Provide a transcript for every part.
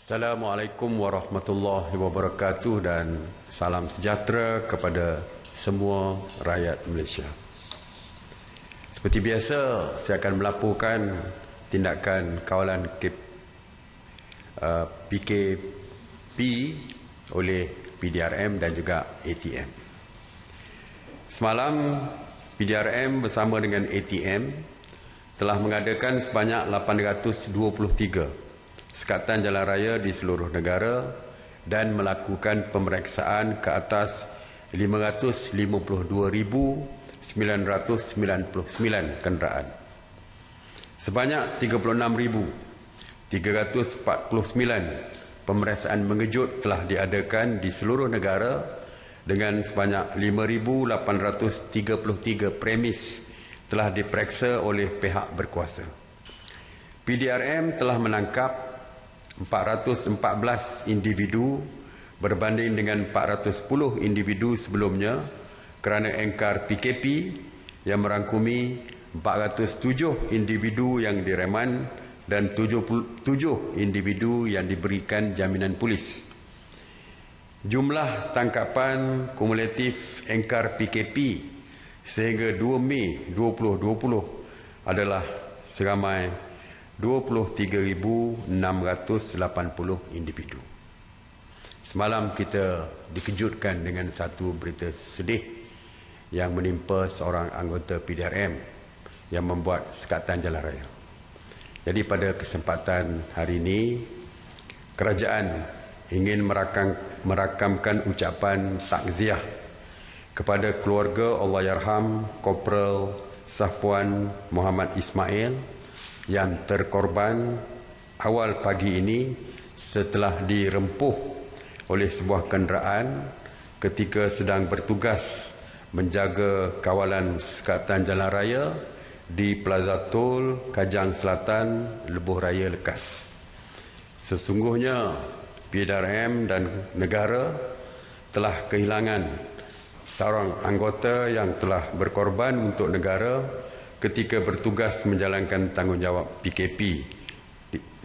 Assalamualaikum warahmatullahi wabarakatuh dan salam sejahtera kepada semua rakyat Malaysia. Seperti biasa, saya akan melaporkan tindakan kawalan PKP oleh PDRM dan juga ATM. Semalam, PDRM bersama dengan ATM telah mengadakan sebanyak 823 sekatan jalan raya di seluruh negara dan melakukan pemeriksaan ke atas 552,999 kenderaan. Sebanyak 36,349 pemeriksaan mengejut telah diadakan di seluruh negara dengan sebanyak 5,833 premis telah diperiksa oleh pihak berkuasa. PDRM telah menangkap 414 individu berbanding dengan 410 individu sebelumnya kerana engkar PKP yang merangkumi 407 individu yang direman dan 77 individu yang diberikan jaminan polis. Jumlah tangkapan kumulatif engkar PKP sehingga 2 Mei 2020 adalah seramai 23,680 individu. Semalam kita dikejutkan dengan satu berita sedih yang menimpa seorang anggota PDRM yang membuat sekatan jalan raya. Jadi pada kesempatan hari ini, kerajaan ingin merakamkan ucapan takziah kepada keluarga Allahyarham Korporal Safwan Muhammad Ismail yang terkorban awal pagi ini setelah dirempuh oleh sebuah kenderaan ketika sedang bertugas menjaga kawalan sekatan jalan raya di Plaza Tol Kajang Selatan, Lebuh Raya Lekas. Sesungguhnya PDRM dan negara telah kehilangan seorang anggota yang telah berkorban untuk negara ketika bertugas menjalankan tanggungjawab PKP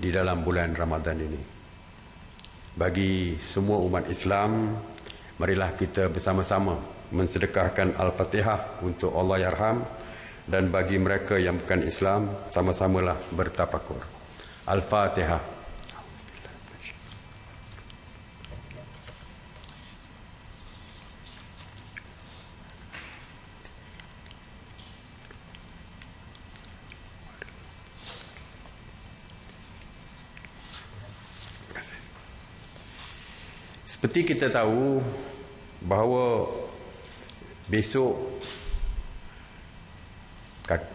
di dalam bulan Ramadan ini. Bagi semua umat Islam, marilah kita bersama-sama mensedekahkan Al-Fatihah untuk Allahyarham, dan bagi mereka yang bukan Islam, sama-samalah bertafakur. Al-Fatihah. Seperti kita tahu bahawa besok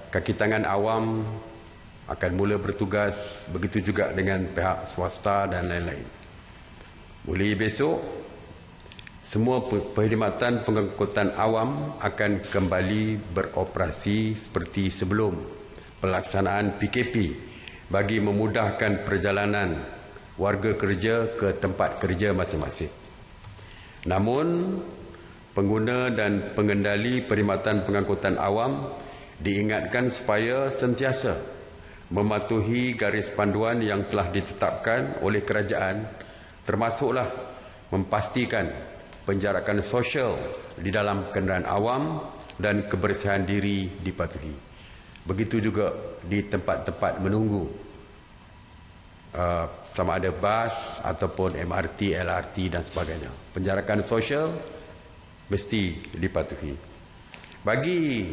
kaki tangan awam akan mula bertugas, begitu juga dengan pihak swasta dan lain-lain. Mulai besok, semua perkhidmatan pengangkutan awam akan kembali beroperasi seperti sebelum pelaksanaan PKP bagi memudahkan perjalanan warga kerja ke tempat kerja masing-masing. Namun, pengguna dan pengendali perkhidmatan pengangkutan awam diingatkan supaya sentiasa mematuhi garis panduan yang telah ditetapkan oleh kerajaan, termasuklah memastikan penjarakan sosial di dalam kenderaan awam dan kebersihan diri dipatuhi. Begitu juga di tempat-tempat menunggu, sama ada bas ataupun MRT, LRT dan sebagainya. Penjarakan sosial mesti dipatuhi. Bagi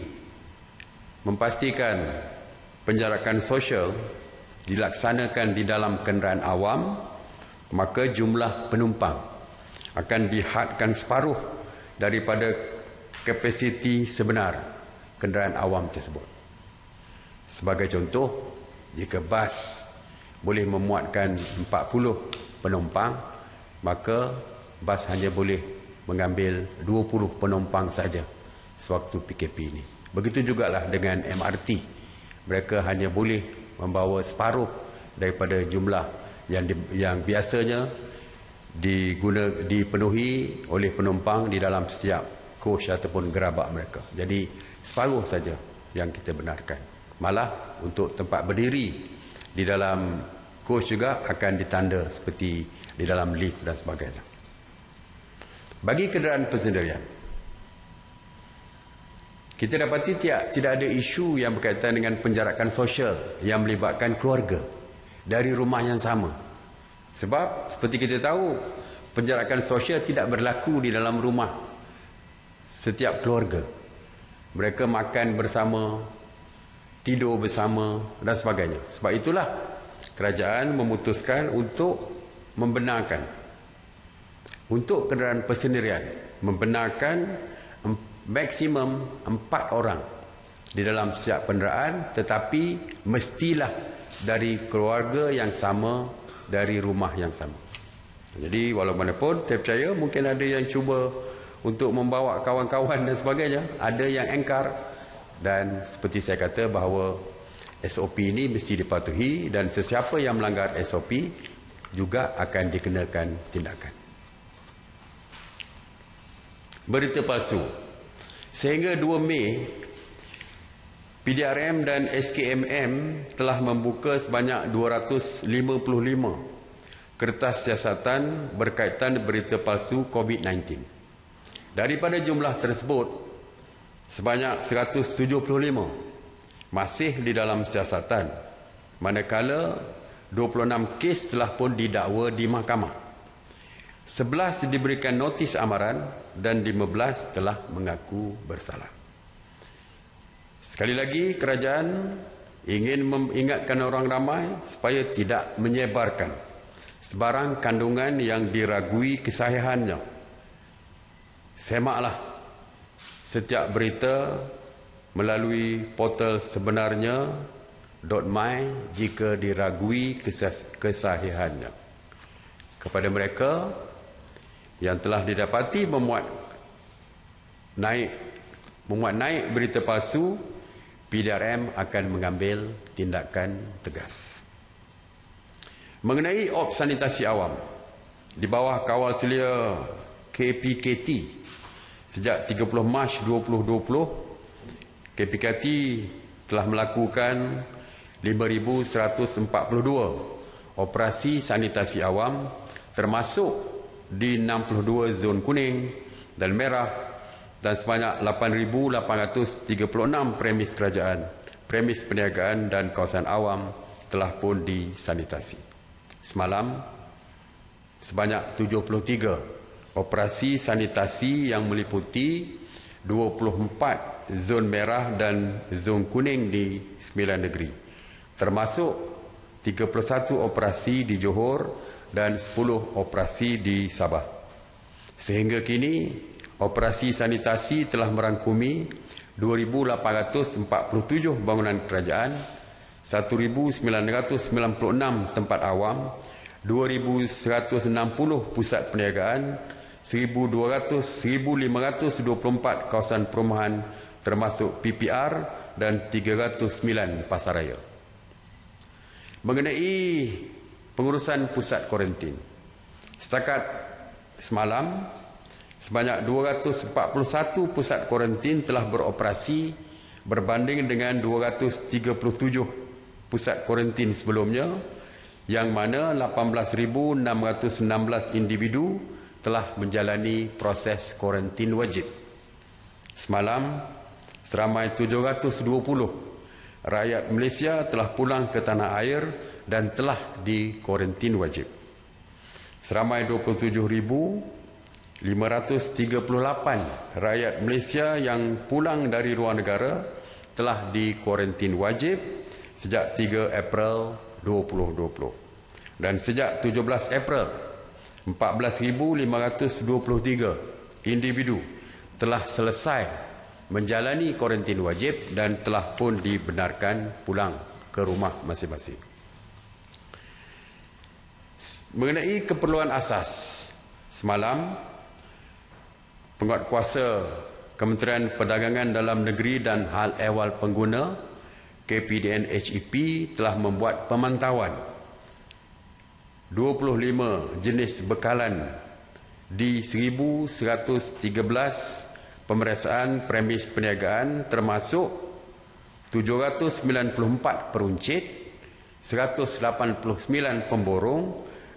memastikan penjarakan sosial dilaksanakan di dalam kenderaan awam, maka jumlah penumpang akan dihadkan separuh daripada kapasiti sebenar kenderaan awam tersebut. Sebagai contoh, jika bas boleh memuatkan 40 penumpang, maka bas hanya boleh mengambil 20 penumpang saja sewaktu PKP ini. Begitu jugalah dengan MRT. Mereka hanya boleh membawa separuh daripada jumlah yang biasanya dipenuhi oleh penumpang di dalam setiap coach ataupun gerabak mereka. Jadi separuh saja yang kita benarkan. Malah untuk tempat berdiri di dalam kos juga akan ditanda seperti di dalam lift dan sebagainya. Bagi kenderaan persendirian, kita dapati tidak ada isu yang berkaitan dengan penjarakan sosial yang melibatkan keluarga dari rumah yang sama. Sebab seperti kita tahu, penjarakan sosial tidak berlaku di dalam rumah setiap keluarga. Mereka makan bersama, tidur bersama dan sebagainya. Sebab itulah kerajaan memutuskan untuk membenarkan untuk kenderaan persendirian, membenarkan maksimum 4 orang di dalam setiap kenderaan, tetapi mestilah dari keluarga yang sama, dari rumah yang sama. Jadi walaupun saya percaya mungkin ada yang cuba untuk membawa kawan-kawan dan sebagainya, ada yang engkar, dan seperti saya kata bahawa SOP ini mesti dipatuhi dan sesiapa yang melanggar SOP juga akan dikenakan tindakan. Berita palsu. Sehingga 2 Mei, PDRM dan SKMM telah membuka sebanyak 255 kertas siasatan berkaitan berita palsu COVID-19. Daripada jumlah tersebut, sebanyak 175 masih di dalam siasatan, manakala 26 kes telah pun didakwa di mahkamah. 11 diberikan notis amaran dan 15 telah mengaku bersalah. Sekali lagi, kerajaan ingin mengingatkan orang ramai supaya tidak menyebarkan sebarang kandungan yang diragui kesahihannya. Semaklah setiap berita melalui portal sebenarnya.my jika diragui kesahihannya. Kepada mereka yang telah didapati memuat naik berita palsu, PDRM akan mengambil tindakan tegas. Mengenai Op Sanitasi Awam, di bawah kawal selia KPKT sejak 30 Mac 2020, KPKT telah melakukan 5,142 operasi sanitasi awam, termasuk di 62 zon kuning dan merah, dan sebanyak 8,836 premis kerajaan, premis perniagaan dan kawasan awam telah pun disanitasi. Semalam, sebanyak 73 operasi sanitasi yang meliputi 24 zon merah dan zon kuning di 9 negeri, termasuk 31 operasi di Johor dan 10 operasi di Sabah. Sehingga kini, operasi sanitasi telah merangkumi 2,847 bangunan kerajaan, 1,996 tempat awam, 2,160 pusat perniagaan, 1,524 kawasan perumahan termasuk PPR dan 309 pasaraya. Mengenai pengurusan pusat kuarantin, setakat semalam sebanyak 241 pusat kuarantin telah beroperasi berbanding dengan 237 pusat kuarantin sebelumnya, yang mana 18,616 individu telah menjalani proses kuarantin wajib. Semalam, seramai 720 rakyat Malaysia telah pulang ke tanah air dan telah dikuarantin wajib. Seramai 27,538 rakyat Malaysia yang pulang dari luar negara telah dikuarantin wajib sejak 3 April 2020. Dan sejak 17 April, 14,523 individu telah selesai menjalani kuarantin wajib dan telah pun dibenarkan pulang ke rumah masing-masing. Mengenai keperluan asas, semalam Penguatkuasa Kementerian Perdagangan Dalam Negeri dan Hal Ehwal Pengguna KPDN HEP telah membuat pemantauan 25 jenis bekalan di 1,113 pemeriksaan premis perniagaan, termasuk 794 peruncit, 189 pemborong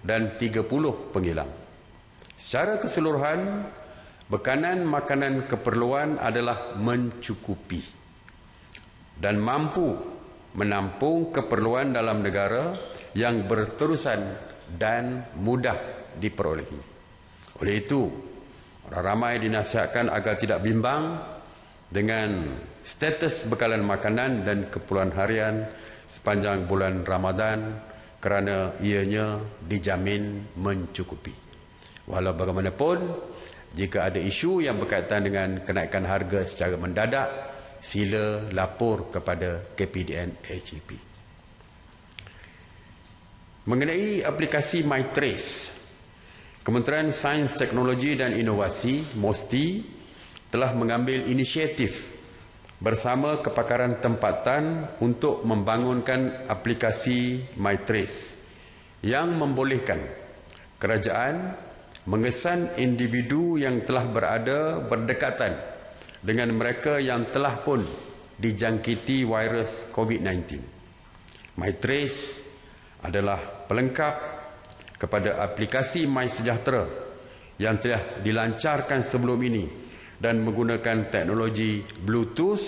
dan 30 penghilang. Secara keseluruhan, bekanan makanan keperluan adalah mencukupi dan mampu menampung keperluan dalam negara yang berterusan dan mudah diperolehi. Oleh itu, orang ramai dinasihatkan agar tidak bimbang dengan status bekalan makanan dan keperluan harian sepanjang bulan Ramadan kerana ianya dijamin mencukupi. Walau bagaimanapun, jika ada isu yang berkaitan dengan kenaikan harga secara mendadak, sila lapor kepada KPDN HEP. Mengenai aplikasi MyTrace, Kementerian Sains, Teknologi dan Inovasi (MOSTI) telah mengambil inisiatif bersama kepakaran tempatan untuk membangunkan aplikasi MyTrace yang membolehkan kerajaan mengesan individu yang telah berada berdekatan dengan mereka yang telah pun dijangkiti virus COVID-19. MyTrace adalah pelengkap kepada aplikasi MySejahtera yang telah dilancarkan sebelum ini dan menggunakan teknologi Bluetooth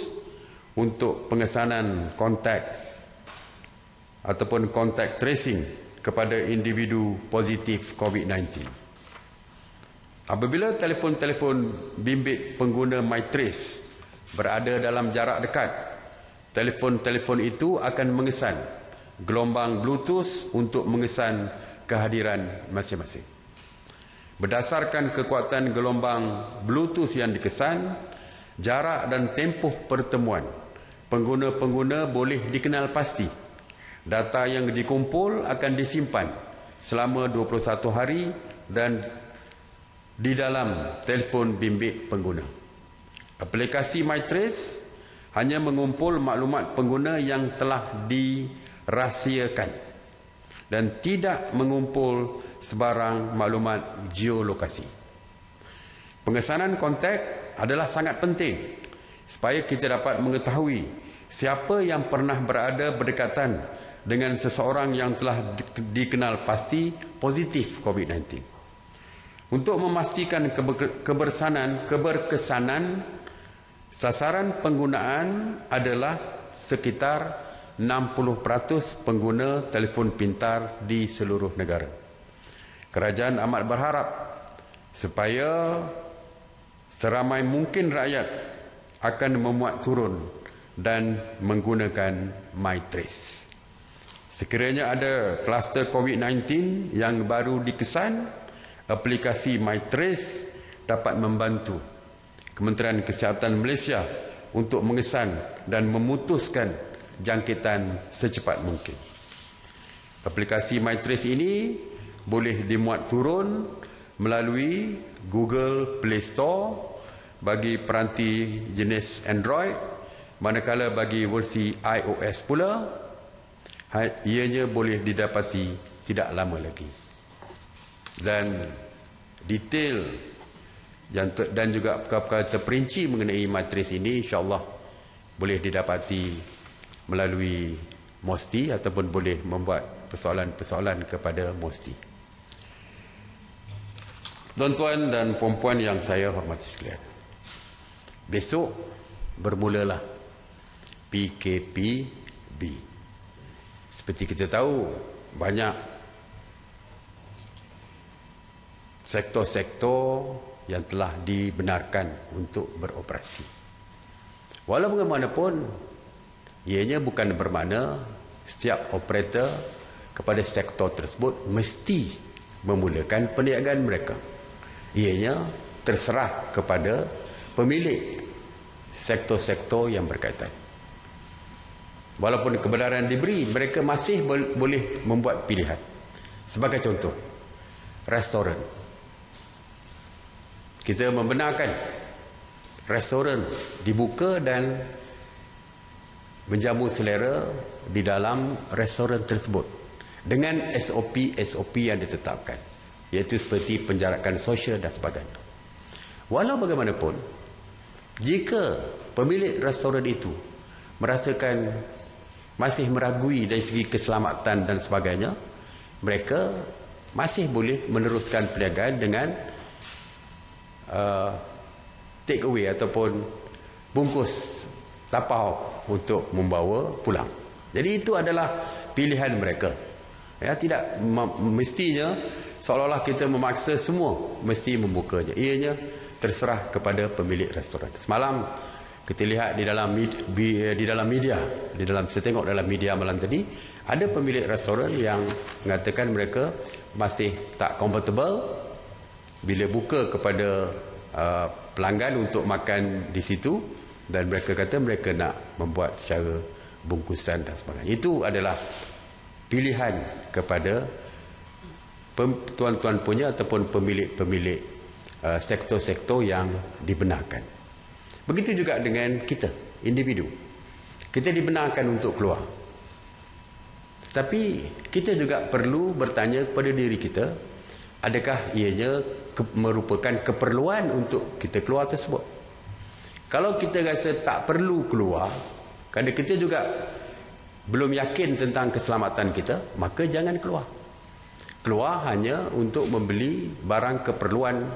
untuk pengesanan kontak ataupun kontak tracing kepada individu positif COVID-19. Apabila telefon-telefon bimbit pengguna MyTrace berada dalam jarak dekat, telefon-telefon itu akan mengesan gelombang Bluetooth untuk mengesan kehadiran masing-masing. Berdasarkan kekuatan gelombang Bluetooth yang dikesan, jarak dan tempoh pertemuan pengguna-pengguna boleh dikenal pasti. Data yang dikumpul akan disimpan selama 21 hari dan di dalam telefon bimbit pengguna. Aplikasi MyTrace hanya mengumpul maklumat pengguna yang telah dirahsiakan dan tidak mengumpul sebarang maklumat geolokasi. Pengesanan kontak adalah sangat penting supaya kita dapat mengetahui siapa yang pernah berada berdekatan dengan seseorang yang telah dikenal pasti positif COVID-19. Untuk memastikan keberkesanan, sasaran penggunaan adalah sekitar 60% pengguna telefon pintar di seluruh negara. Kerajaan amat berharap supaya seramai mungkin rakyat akan memuat turun dan menggunakan MyTrace. Sekiranya ada kluster COVID-19 yang baru dikesan, aplikasi MyTrace dapat membantu Kementerian Kesihatan Malaysia untuk mengesan dan memutuskan jangkitan secepat mungkin. Aplikasi MyTrace ini boleh dimuat turun melalui Google Play Store bagi peranti jenis Android, manakala bagi versi iOS pula ianya boleh didapati tidak lama lagi. Dan detail dan juga perkara-perkara terperinci mengenai MyTrace ini insya-Allah boleh didapati melalui MOSTI ataupun boleh membuat persoalan-persoalan kepada MOSTI. Tuan-tuan dan puan-puan yang saya hormati sekalian, besok bermulalah PKPB. Seperti kita tahu, banyak sektor-sektor yang telah dibenarkan untuk beroperasi. Walau bagaimanapun, ianya bukan bermakna setiap operator kepada sektor tersebut mesti memulakan perniagaan mereka. Ianya terserah kepada pemilik sektor-sektor yang berkaitan. Walaupun kebenaran diberi, mereka masih boleh membuat pilihan. Sebagai contoh, restoran. Kita membenarkan restoran dibuka dan menjamu selera di dalam restoran tersebut dengan SOP yang ditetapkan, iaitu seperti penjarakan sosial dan sebagainya. Walau bagaimanapun, jika pemilik restoran itu merasakan masih meragui dari segi keselamatan dan sebagainya, mereka masih boleh meneruskan perniagaan dengan take away ataupun bungkus tapau untuk membawa pulang. Jadi itu adalah pilihan mereka. Ya, tidak mestinya seolah-olah kita memaksa semua mesti membukanya. Ianya terserah kepada pemilik restoran. Semalam kita lihat di dalam media, saya tengok dalam media malam tadi, ada pemilik restoran yang mengatakan mereka masih tak comfortable bila buka kepada pelanggan untuk makan di situ, dan mereka kata mereka nak membuat secara bungkusan dan sebagainya. Itu adalah pilihan kepada tuan-tuan punya ataupun pemilik-pemilik sektor-sektor yang dibenarkan. Begitu juga dengan kita, individu. Kita dibenarkan untuk keluar. Tapi kita juga perlu bertanya kepada diri kita, adakah ianya merupakan keperluan untuk kita keluar tersebut? Kalau kita rasa tak perlu keluar, kerana kita juga belum yakin tentang keselamatan kita, maka jangan keluar. Keluar hanya untuk membeli barang keperluan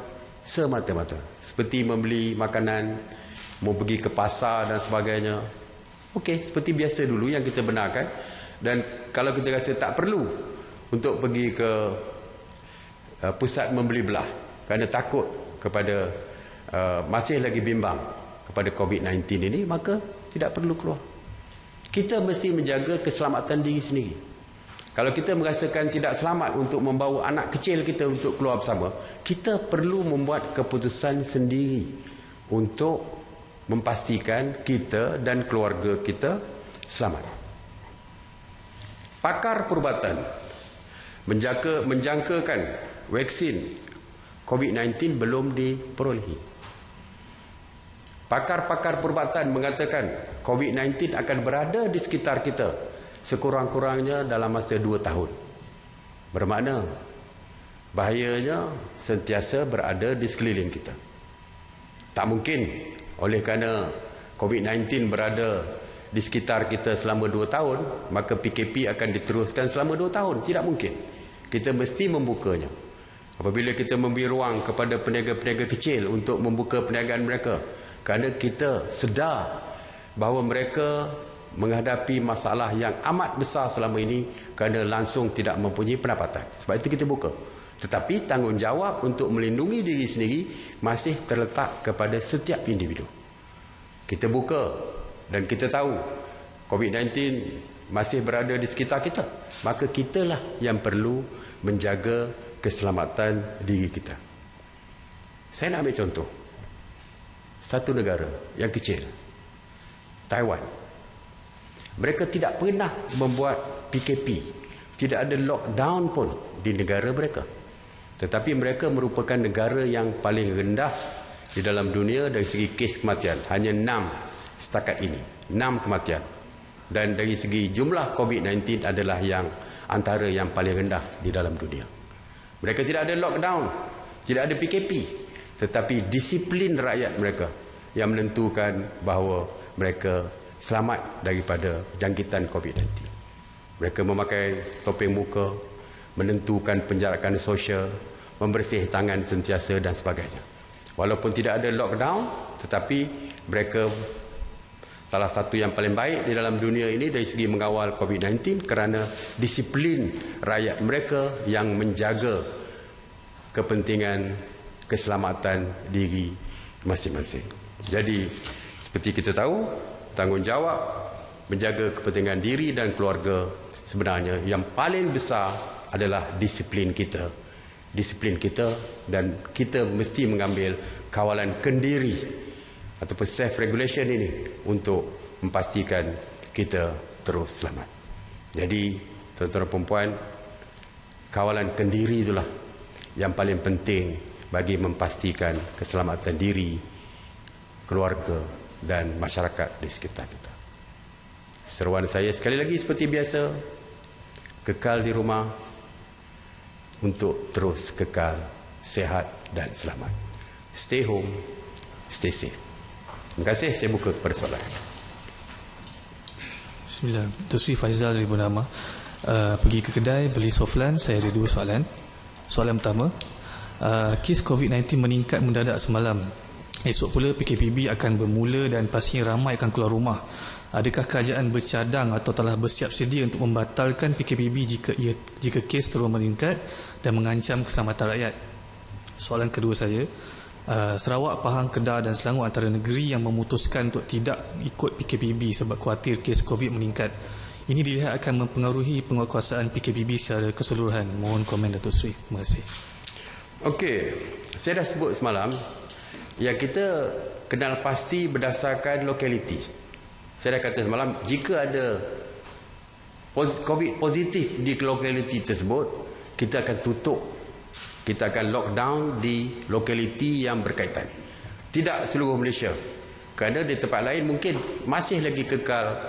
semata-mata. Seperti membeli makanan, mau pergi ke pasar dan sebagainya. Okey, seperti biasa dulu yang kita benarkan. Dan kalau kita rasa tak perlu untuk pergi ke pusat membeli belah kerana takut kepada masih lagi bimbang kepada COVID-19 ini, maka tidak perlu keluar. Kita mesti menjaga keselamatan diri sendiri. Kalau kita merasakan tidak selamat untuk membawa anak kecil kita untuk keluar bersama, kita perlu membuat keputusan sendiri untuk memastikan kita dan keluarga kita selamat. Pakar perubatan menjangkakan vaksin COVID-19 belum diperolehi. Pakar-pakar perubatan mengatakan COVID-19 akan berada di sekitar kita sekurang-kurangnya dalam masa 2 tahun. Bermakna bahayanya sentiasa berada di sekeliling kita. Tak mungkin oleh kerana COVID-19 berada di sekitar kita selama 2 tahun, maka PKP akan diteruskan selama 2 tahun. Tidak mungkin. Kita mesti membukanya. Apabila kita memberi ruang kepada peniaga-peniaga kecil untuk membuka perniagaan mereka, kerana kita sedar bahawa mereka menghadapi masalah yang amat besar selama ini kerana langsung tidak mempunyai pendapatan. Sebab itu kita buka. Tetapi tanggungjawab untuk melindungi diri sendiri masih terletak kepada setiap individu. Kita buka dan kita tahu COVID-19 masih berada di sekitar kita. Maka kitalah yang perlu menjaga keselamatan diri kita. Saya nak ambil contoh. Satu negara yang kecil, Taiwan. Mereka tidak pernah membuat PKP. Tidak ada lockdown pun di negara mereka. Tetapi mereka merupakan negara yang paling rendah di dalam dunia dari segi kes kematian. Hanya 6 setakat ini. 6 kematian. Dan dari segi jumlah COVID-19 adalah yang antara yang paling rendah di dalam dunia. Mereka tidak ada lockdown. Tidak ada PKP. Tetapi disiplin rakyat mereka yang menentukan bahawa mereka selamat daripada jangkitan COVID-19. Mereka memakai topeng muka, menentukan penjarakan sosial, membersih tangan sentiasa dan sebagainya. Walaupun tidak ada lockdown, tetapi mereka salah satu yang paling baik di dalam dunia ini dari segi mengawal COVID-19 kerana disiplin rakyat mereka yang menjaga kepentingan keselamatan diri masing-masing. Jadi, seperti kita tahu, tanggungjawab menjaga kepentingan diri dan keluarga sebenarnya yang paling besar adalah disiplin kita. Disiplin kita, dan kita mesti mengambil kawalan kendiri ataupun self-regulation ini untuk memastikan kita terus selamat. Jadi, tuan-tuan dan puan-puan, kawalan kendiri itulah yang paling penting bagi memastikan keselamatan diri, keluarga dan masyarakat di sekitar kita. Seruan saya sekali lagi seperti biasa, kekal di rumah untuk terus kekal sihat dan selamat. Stay home, stay safe. Terima kasih. Saya buka kepada soalan. Bismillah. Datuk Seri Faizal dari Bernama. Pergi ke kedai beli soflan, saya ada 2 soalan. Soalan pertama, kes COVID-19 meningkat mendadak semalam. Esok pula PKPB akan bermula dan pastinya ramai akan keluar rumah. Adakah kerajaan bercadang atau telah bersiap sedia untuk membatalkan PKPB jika kes terus meningkat dan mengancam keselamatan rakyat? Soalan kedua saya, Sarawak, Pahang, Kedah dan Selangor antara negeri yang memutuskan untuk tidak ikut PKPB sebab khawatir kes COVID meningkat. Ini dilihat akan mempengaruhi penguatkuasaan PKPB secara keseluruhan. Mohon komen Datuk Seri. Terima kasih. Okey, saya dah sebut semalam yang kita kenal pasti berdasarkan lokaliti. Saya dah kata semalam, jika ada COVID positif di lokaliti tersebut, kita akan tutup. Kita akan lockdown di lokaliti yang berkaitan. Tidak seluruh Malaysia. Kerana di tempat lain mungkin masih lagi kekal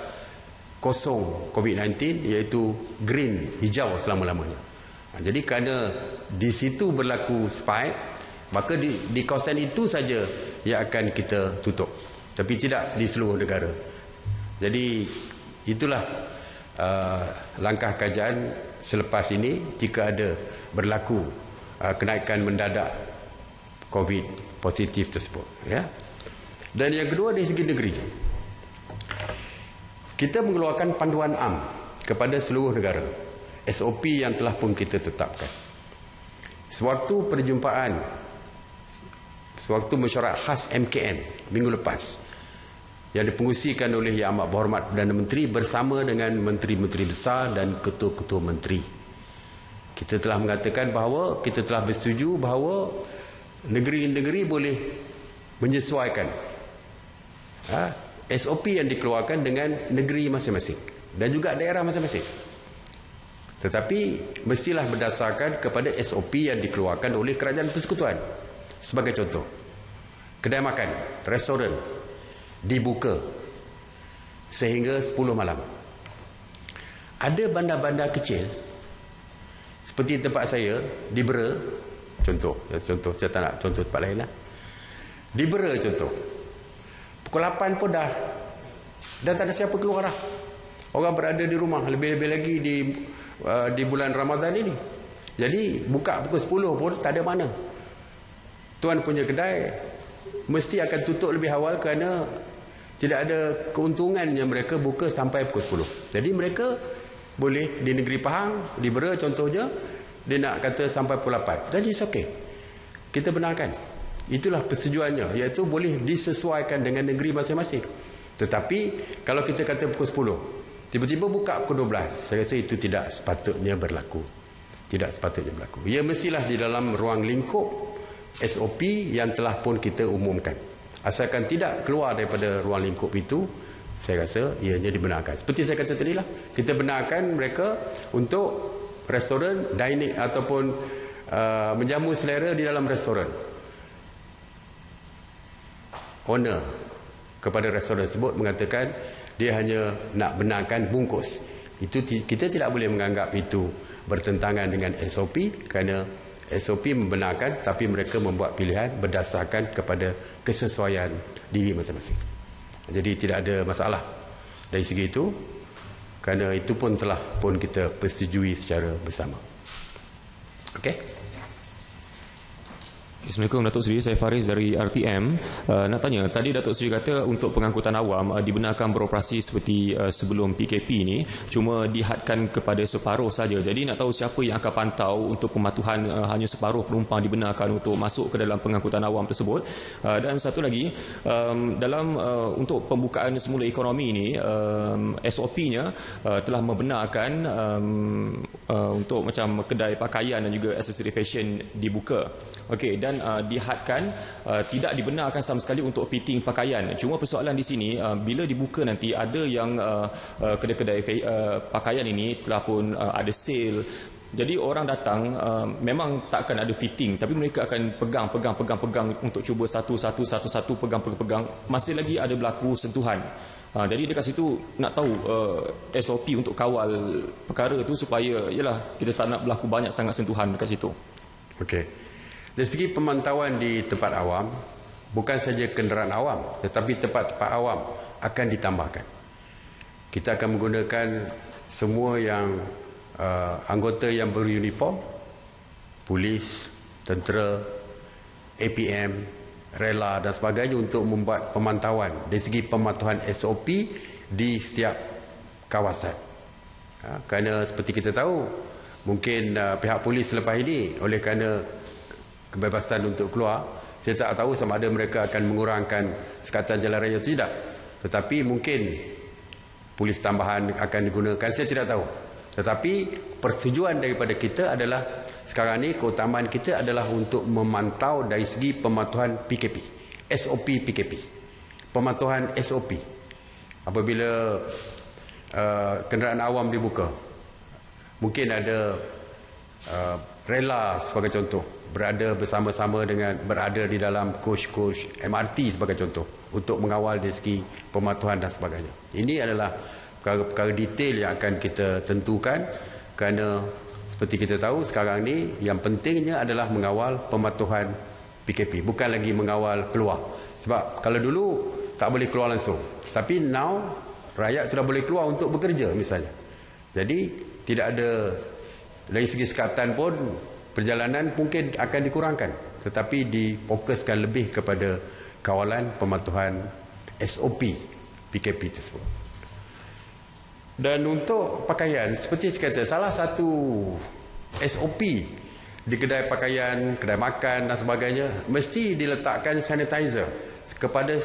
kosong COVID-19, iaitu green, hijau selama-lamanya. Jadi kerana di situ berlaku spike, maka di kawasan itu saja yang akan kita tutup. Tapi tidak di seluruh negara. Jadi itulah langkah kerajaan selepas ini jika ada berlaku kenaikan mendadak COVID positif tersebut, ya. Dan yang kedua dari segi negeri, kita mengeluarkan panduan am kepada seluruh negara, SOP yang telah pun kita tetapkan. Sewaktu perjumpaan, sewaktu mesyuarat khas MKN minggu lepas yang dipengusikan oleh Yang Amat Berhormat Perdana Menteri bersama dengan menteri-menteri besar dan ketua-ketua menteri, kita telah mengatakan bahawa kita telah bersetuju bahawa negeri-negeri boleh menyesuaikan SOP yang dikeluarkan dengan negeri masing-masing dan juga daerah masing-masing. Tetapi mestilah berdasarkan kepada SOP yang dikeluarkan oleh Kerajaan Persekutuan. Sebagai contoh, kedai makan, restoran dibuka sehingga 10 malam. Ada bandar-bandar kecil seperti tempat saya di Bera, contoh saya tak nak contoh tempat lain lah. Di Bera contoh, pukul 8 pun dah tak ada siapa keluar dah. Orang berada di rumah, lebih-lebih lagi di bulan Ramadan ini. Jadi buka pukul 10 pun tak ada mana. Tuan punya kedai mesti akan tutup lebih awal kerana tidak ada keuntungannya mereka buka sampai pukul 10. Jadi mereka boleh di negeri Pahang, di Bera contohnya, dia nak kata sampai pukul 8. Jadi it's okay. Kita benarkan. Itulah persetujuannya, iaitu boleh disesuaikan dengan negeri masing-masing. Tetapi kalau kita kata pukul 10, tiba-tiba buka pukul 12, saya rasa itu tidak sepatutnya berlaku. Tidak sepatutnya berlaku. Ia mestilah di dalam ruang lingkup SOP yang telah pun kita umumkan. Asalkan tidak keluar daripada ruang lingkup itu, saya rasa ianya dibenarkan. Seperti saya kata tadi lah, kita benarkan mereka untuk restoran, dining ataupun menjamu selera di dalam restoran. Owner kepada restoran tersebut mengatakan dia hanya nak benarkan bungkus. Itu kita tidak boleh menganggap itu bertentangan dengan SOP, kerana SOP membenarkan, tapi mereka membuat pilihan berdasarkan kepada kesesuaian diri masing-masing. Jadi tidak ada masalah dari segi itu, kerana itu pun telah pun kita persetujui secara bersama. Okey. Assalamualaikum Datuk Seri, saya Faris dari RTM. Nak tanya, tadi Datuk Seri kata untuk pengangkutan awam dibenarkan beroperasi seperti sebelum PKP ni, cuma dihadkan kepada separuh saja. Jadi nak tahu siapa yang akan pantau untuk pematuhan hanya separuh penumpang dibenarkan untuk masuk ke dalam pengangkutan awam tersebut. Dan satu lagi, dalam untuk pembukaan semula ekonomi ni, SOP-nya telah membenarkan untuk macam kedai pakaian dan juga aksesori fashion dibuka. Okey, dan dihadkan tidak dibenarkan sama sekali untuk fitting pakaian. Cuma persoalan di sini, bila dibuka nanti ada yang kedai-kedai pakaian ini telah pun ada sale. Jadi orang datang memang tak akan ada fitting, tapi mereka akan pegang untuk cuba satu pegang. Masih lagi ada berlaku sentuhan. Jadi dekat situ nak tahu SOP untuk kawal perkara itu supaya yalah kita tak nak berlaku banyak sangat sentuhan dekat situ. Okey. Dari segi pemantauan di tempat awam, bukan saja kenderaan awam, tetapi tempat-tempat awam akan ditambahkan. kita akan menggunakan semua yang anggota yang beruniform, polis, tentera, APM, rela dan sebagainya untuk membuat pemantauan dari segi pemantauan SOP di setiap kawasan. Kerana seperti kita tahu, mungkin pihak polis selepas ini oleh kerana kebebasan untuk keluar, saya tak tahu sama ada mereka akan mengurangkan sekatan jalan raya atau tidak. Tetapi mungkin polis tambahan akan digunakan, saya tidak tahu. Tetapi persetujuan daripada kita adalah sekarang ni keutamaan kita adalah untuk memantau dari segi pemantauan PKP, SOP PKP, pemantauan SOP. Apabila kenderaan awam dibuka, mungkin ada rela sebagai contoh, berada bersama-sama dengan berada di dalam coach MRT sebagai contoh untuk mengawal dari segi pemantauan dan sebagainya. Ini adalah perkara-perkara detail yang akan kita tentukan, kerana seperti kita tahu sekarang ni yang pentingnya adalah mengawal pematuhan PKP, bukan lagi mengawal keluar. Sebab kalau dulu tak boleh keluar langsung, tapi now rakyat sudah boleh keluar untuk bekerja misalnya. Jadi tidak ada, dari segi sekatan pun perjalanan mungkin akan dikurangkan, tetapi difokuskan lebih kepada kawalan pematuhan SOP PKP tersebut. Dan untuk pakaian, seperti saya kata, salah satu SOP di kedai pakaian, kedai makan dan sebagainya, mesti diletakkan sanitizer kepada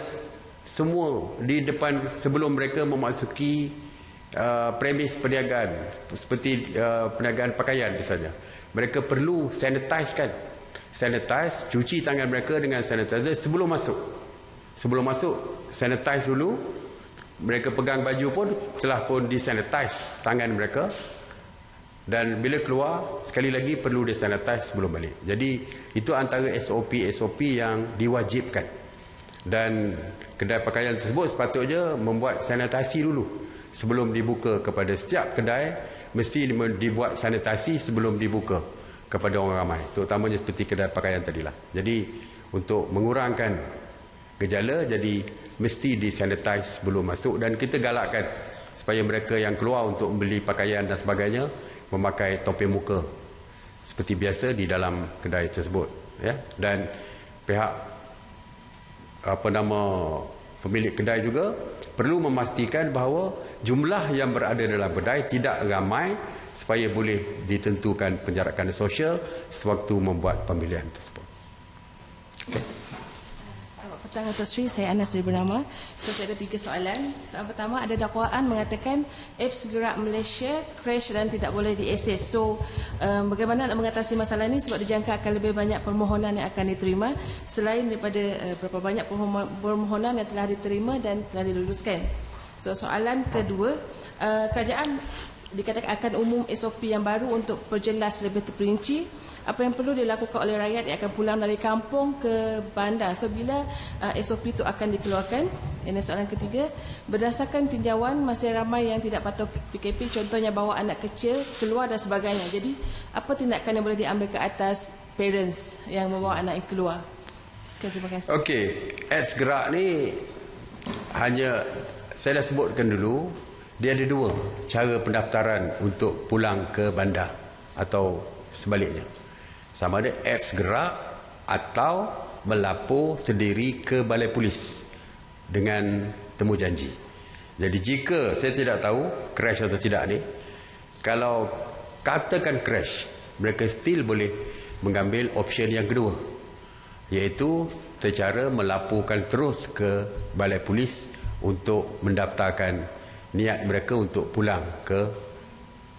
semua di depan sebelum mereka memasuki premis perniagaan, seperti perniagaan pakaian misalnya. Mereka perlu sanitize, cuci tangan mereka dengan sanitizer sebelum masuk. Sebelum masuk, sanitize dulu. Mereka pegang baju pun telah pun disanitize tangan mereka, dan bila keluar sekali lagi perlu disanitize sebelum balik. Jadi itu antara SOP yang diwajibkan, dan kedai pakaian tersebut sepatutnya membuat sanitasi dulu sebelum dibuka kepada setiap kedai. Mesti dibuat sanitasi sebelum dibuka kepada orang ramai, terutamanya seperti kedai pakaian tadilah. Jadi untuk mengurangkan gejala, jadi mesti disanitize sebelum masuk, dan kita galakkan supaya mereka yang keluar untuk membeli pakaian dan sebagainya memakai topeng muka seperti biasa di dalam kedai tersebut, ya. Dan pihak pemilik kedai juga perlu memastikan bahawa jumlah yang berada dalam kedai tidak ramai supaya boleh ditentukan penjarakan sosial sewaktu membuat pemilihan tersebut. Okay. Petang Dato' Sri, saya Anas dari Bernama. Saya ada 3 soalan. Soalan pertama, ada dakwaan mengatakan apps Gerak Malaysia crash dan tidak boleh diakses. So, bagaimana nak mengatasi masalah ini, sebab dijangka akan lebih banyak permohonan yang akan diterima selain daripada berapa banyak permohonan yang telah diterima dan telah diluluskan. So, soalan kedua, kerajaan dikatakan akan umum SOP yang baru untuk perjelas lebih terperinci apa yang perlu dilakukan oleh rakyat yang akan pulang dari kampung ke bandar. So, bila SOP itu akan dikeluarkan? Ini soalan ketiga. Berdasarkan tinjauan, masih ramai yang tidak patuh PKP, contohnya bawa anak kecil keluar dan sebagainya. Jadi, apa tindakan yang boleh diambil ke atas parents yang membawa anak yang keluar? Sekian, terima kasih. Okey, apps Gerak ni hanya, saya dah sebutkan dulu, dia ada 2 cara pendaftaran untuk pulang ke bandar atau sebaliknya. Sama ada apps Gerak atau melapor sendiri ke balai polis dengan temu janji. Jadi jika saya tidak tahu crash atau tidak ni, kalau katakan crash, mereka still boleh mengambil option yang kedua, iaitu secara melaporkan terus ke balai polis untuk mendaftarkan niat mereka untuk pulang ke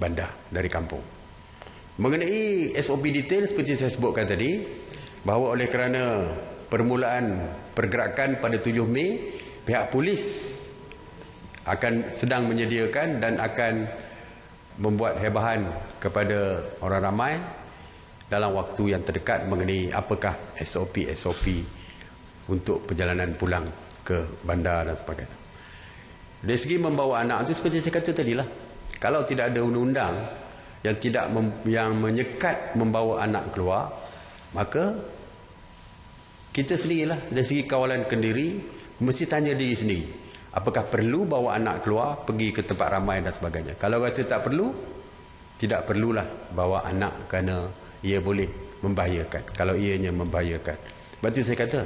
bandar dari kampung. Mengenai SOP detail seperti saya sebutkan tadi, bahawa oleh kerana permulaan pergerakan pada 7 Mei, pihak polis akan sedang menyediakan dan akan membuat hebahan kepada orang ramai dalam waktu yang terdekat mengenai apakah SOP untuk perjalanan pulang ke bandar dan sebagainya. Dari segi membawa anak itu seperti saya kata tadilah, kalau tidak ada undang-undang yang menyekat membawa anak keluar, maka kita sendirilah dari segi kawalan kendiri mesti tanya diri sendiri, Apakah perlu bawa anak keluar pergi ke tempat ramai dan sebagainya. Kalau rasa tak perlu, tidak perlulah bawa anak kerana ia boleh membahayakan. Kalau ianya membahayakan. Sebab itu saya kata,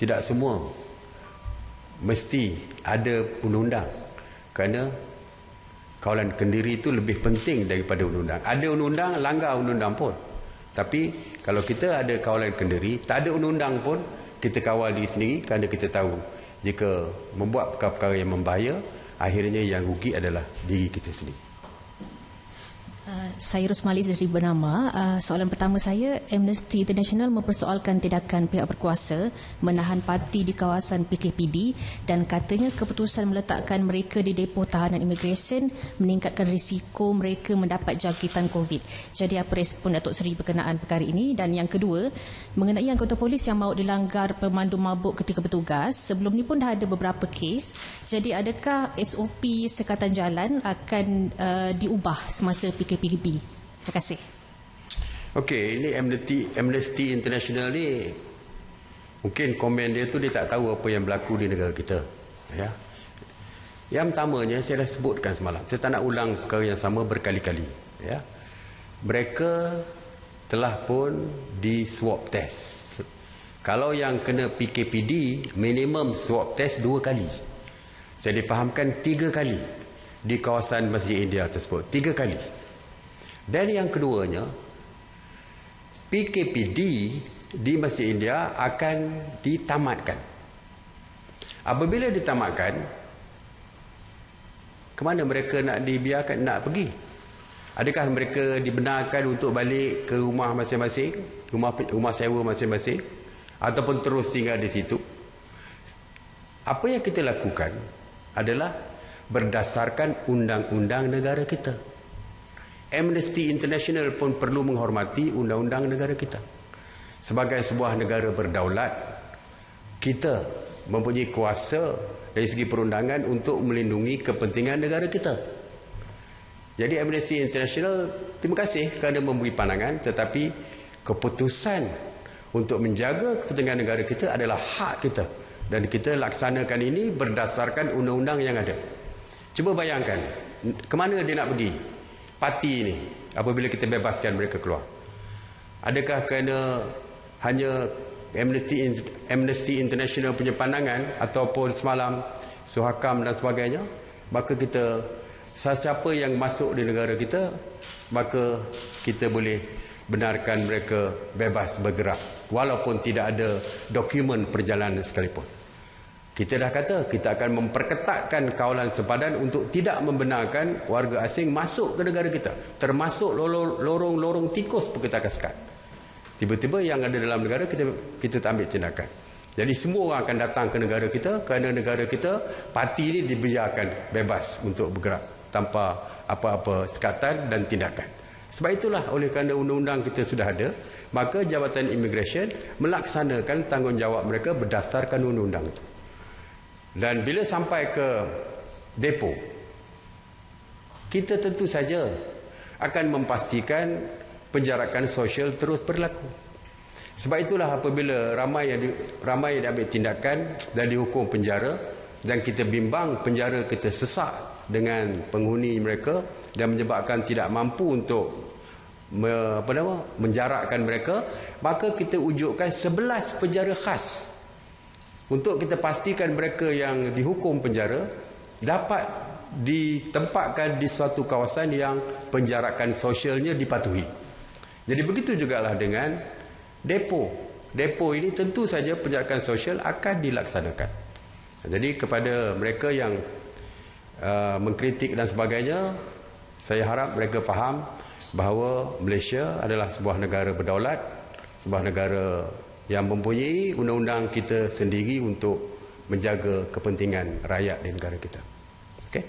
tidak semua mesti ada undang-undang. Kerana kawalan kendiri itu lebih penting daripada undang-undang. Ada undang-undang, langgar undang-undang pun. Tapi kalau kita ada kawalan kendiri, tak ada undang-undang pun, kita kawal diri sendiri kerana kita tahu jika membuat perkara-perkara yang membahaya, akhirnya yang rugi adalah diri kita sendiri. Saya Rosmalis dari Bernama. Soalan pertama saya, Amnesty International mempersoalkan tindakan pihak berkuasa menahan parti di kawasan PKPD dan katanya keputusan meletakkan mereka di depo tahanan imigresen meningkatkan risiko mereka mendapat jangkitan COVID. Jadi apa respon Datuk Seri berkenaan perkara ini? Dan yang kedua, mengenai anggota polis yang mahu dilanggar pemandu mabuk ketika bertugas, sebelum ni pun dah ada beberapa kes. Jadi adakah SOP sekatan jalan akan diubah semasa PKPD? Terima kasih. Okey, ini Amnesty International ni mungkin komen dia tu dia tak tahu apa yang berlaku di negara kita. Ya. Yang pertamanya saya dah sebutkan semalam. Saya tak nak ulang perkara yang sama berkali-kali. Ya. Mereka telah pun di swab test. Kalau yang kena PKPD, minimum swab test 2 kali. Saya difahamkan 3 kali di kawasan Masjid India tersebut. 3 kali. Dan yang keduanya, PKPD di Masjid India akan ditamatkan. Apabila ditamatkan, ke mana mereka nak dibiarkan nak pergi? Adakah mereka dibenarkan untuk balik ke rumah masing-masing, rumah sewa masing-masing, ataupun terus tinggal di situ? Apa yang kita lakukan adalah berdasarkan undang-undang negara kita. Amnesty International pun perlu menghormati undang-undang negara kita. Sebagai sebuah negara berdaulat, kita mempunyai kuasa dari segi perundangan untuk melindungi kepentingan negara kita. Jadi Amnesty International terima kasih kerana memberi pandangan, tetapi keputusan untuk menjaga kepentingan negara kita adalah hak kita. Dan kita laksanakan ini berdasarkan undang-undang yang ada. Cuba bayangkan, ke mana dia nak pergi? Parti ini apabila kita bebaskan mereka keluar. Adakah kerana hanya Amnesty International punya pandangan ataupun semalam Suhakam dan sebagainya, maka kita siapa yang masuk di negara kita, maka kita boleh benarkan mereka bebas bergerak walaupun tidak ada dokumen perjalanan sekalipun. Kita dah kata kita akan memperketatkan kawalan sempadan untuk tidak membenarkan warga asing masuk ke negara kita, termasuk lorong-lorong tikus pun kita akan sekat. Tiba-tiba yang ada dalam negara kita tak ambil tindakan. Jadi semua orang akan datang ke negara kita kerana negara kita parti ini dibiarkan bebas untuk bergerak tanpa apa-apa sekatan dan tindakan. Sebab itulah oleh kerana undang-undang kita sudah ada, maka Jabatan Immigration melaksanakan tanggungjawab mereka berdasarkan undang-undang itu. Dan bila sampai ke depo, kita tentu saja akan memastikan penjarakan sosial terus berlaku. Sebab itulah apabila ramai yang diambil tindakan dan dihukum penjara, dan kita bimbang penjara kita sesak dengan penghuni mereka dan menyebabkan tidak mampu untuk menjarakkan mereka, maka kita wujudkan 11 penjara khas untuk kita pastikan mereka yang dihukum penjara dapat ditempatkan di suatu kawasan yang penjarakan sosialnya dipatuhi. Jadi begitu jugalah dengan depo. Depo ini tentu saja penjarakan sosial akan dilaksanakan. Jadi kepada mereka yang mengkritik dan sebagainya, saya harap mereka faham bahawa Malaysia adalah sebuah negara berdaulat, sebuah negara yang mempunyai undang-undang kita sendiri untuk menjaga kepentingan rakyat di negara kita. Okey?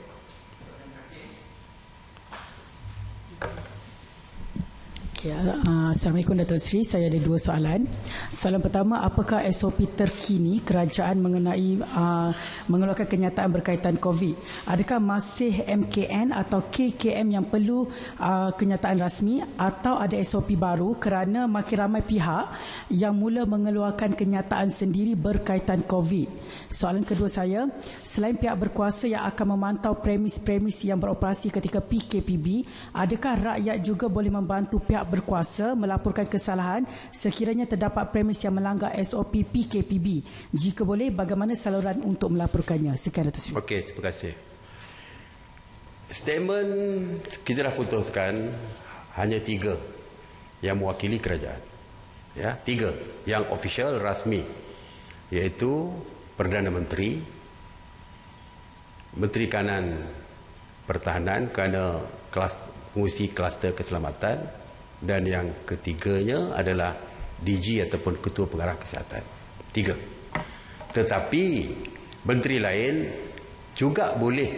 Assalamualaikum Datuk Seri, saya ada 2 soalan. Soalan pertama, apakah SOP terkini kerajaan mengenai mengeluarkan kenyataan berkaitan COVID? Adakah masih MKN atau KKM yang perlu kenyataan rasmi, atau ada SOP baru kerana makin ramai pihak yang mula mengeluarkan kenyataan sendiri berkaitan COVID? Soalan kedua saya, selain pihak berkuasa yang akan memantau premis-premis yang beroperasi ketika PKPB, adakah rakyat juga boleh membantu pihak berkuasa melaporkan kesalahan sekiranya terdapat premis yang melanggar SOP PKPB? Jika boleh, bagaimana saluran untuk melaporkannya? Sekian, Datuk Seri. Okey, terima kasih. Statement kita dah putuskan hanya 3 yang mewakili kerajaan. Ya, 3 yang official rasmi, iaitu Perdana Menteri, Menteri Kanan Pertahanan kerana mengurusi kluster keselamatan, dan yang ketiganya adalah DG ataupun Ketua Pengarah Kesihatan. 3. Tetapi menteri lain juga boleh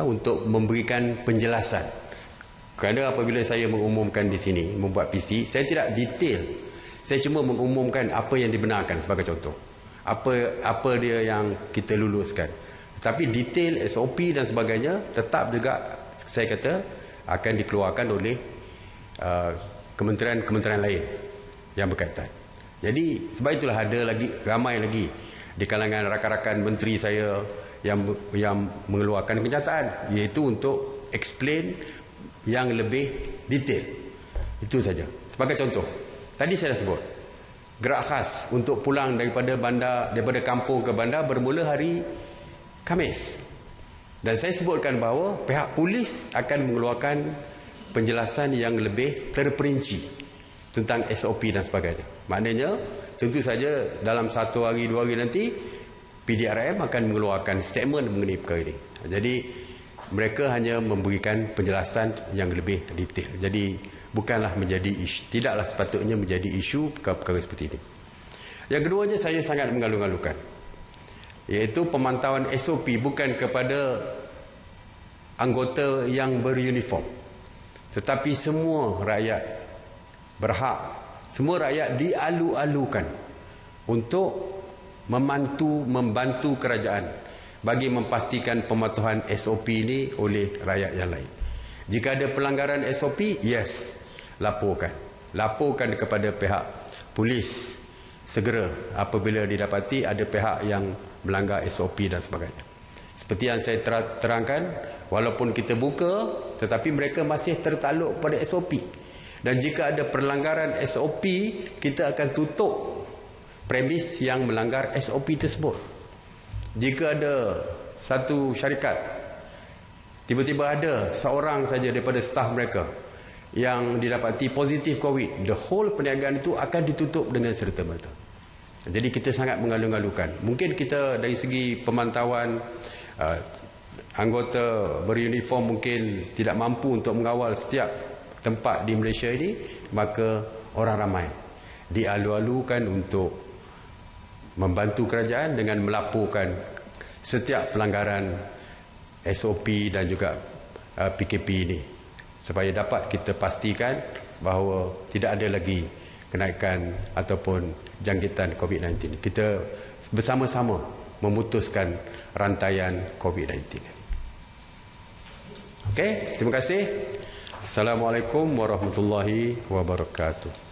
untuk memberikan penjelasan. Kerana apabila saya mengumumkan di sini, membuat PC, saya tidak detail. Saya cuma mengumumkan apa yang dibenarkan sebagai contoh. Apa dia yang kita luluskan. Tapi detail SOP dan sebagainya tetap juga saya kata akan dikeluarkan oleh kementerian-kementerian lain yang berkaitan. Jadi sebab itulah ada lagi ramai lagi di kalangan rakan-rakan menteri saya yang mengeluarkan kenyataan, iaitu untuk explain yang lebih detail. Itu saja. Sebagai contoh, tadi saya dah sebut gerak khas untuk pulang daripada kampung ke bandar bermula hari Khamis. Dan saya sebutkan bahawa pihak polis akan mengeluarkan penjelasan yang lebih terperinci tentang SOP dan sebagainya. Maknanya, tentu saja dalam 1 hari 2 hari nanti PDRM akan mengeluarkan statement mengenai perkara ini. Jadi mereka hanya memberikan penjelasan yang lebih detail. Jadi bukanlah menjadi isu, tidaklah sepatutnya menjadi isu perkara-perkara seperti ini. Yang keduanya, saya sangat mengalu-alukan, iaitu pemantauan SOP bukan kepada anggota yang beruniform, tetapi semua rakyat berhak, semua rakyat dialu-alukan untuk membantu kerajaan bagi memastikan pematuhan SOP ini oleh rakyat yang lain. Jika ada pelanggaran SOP, yes, laporkan kepada pihak polis segera apabila didapati ada pihak yang melanggar SOP dan sebagainya. Seperti yang saya terangkan, walaupun kita buka, tetapi mereka masih tertakluk pada SOP. Dan jika ada pelanggaran SOP, kita akan tutup premis yang melanggar SOP tersebut. Jika ada satu syarikat, tiba-tiba ada seorang saja daripada staf mereka yang didapati positif COVID, the whole perniagaan itu akan ditutup dengan serta-merta. Jadi kita sangat mengalu-alukan. Mungkin kita dari segi pemantauan anggota beruniform mungkin tidak mampu untuk mengawal setiap tempat di Malaysia ini, maka orang ramai dialu-alukan untuk membantu kerajaan dengan melaporkan setiap pelanggaran SOP dan juga PKP ini, supaya dapat kita pastikan bahawa tidak ada lagi kenaikan ataupun jangkitan COVID-19. Kita bersama-sama memutuskan rantaian COVID-19. Okey, terima kasih. Assalamualaikum warahmatullahi wabarakatuh.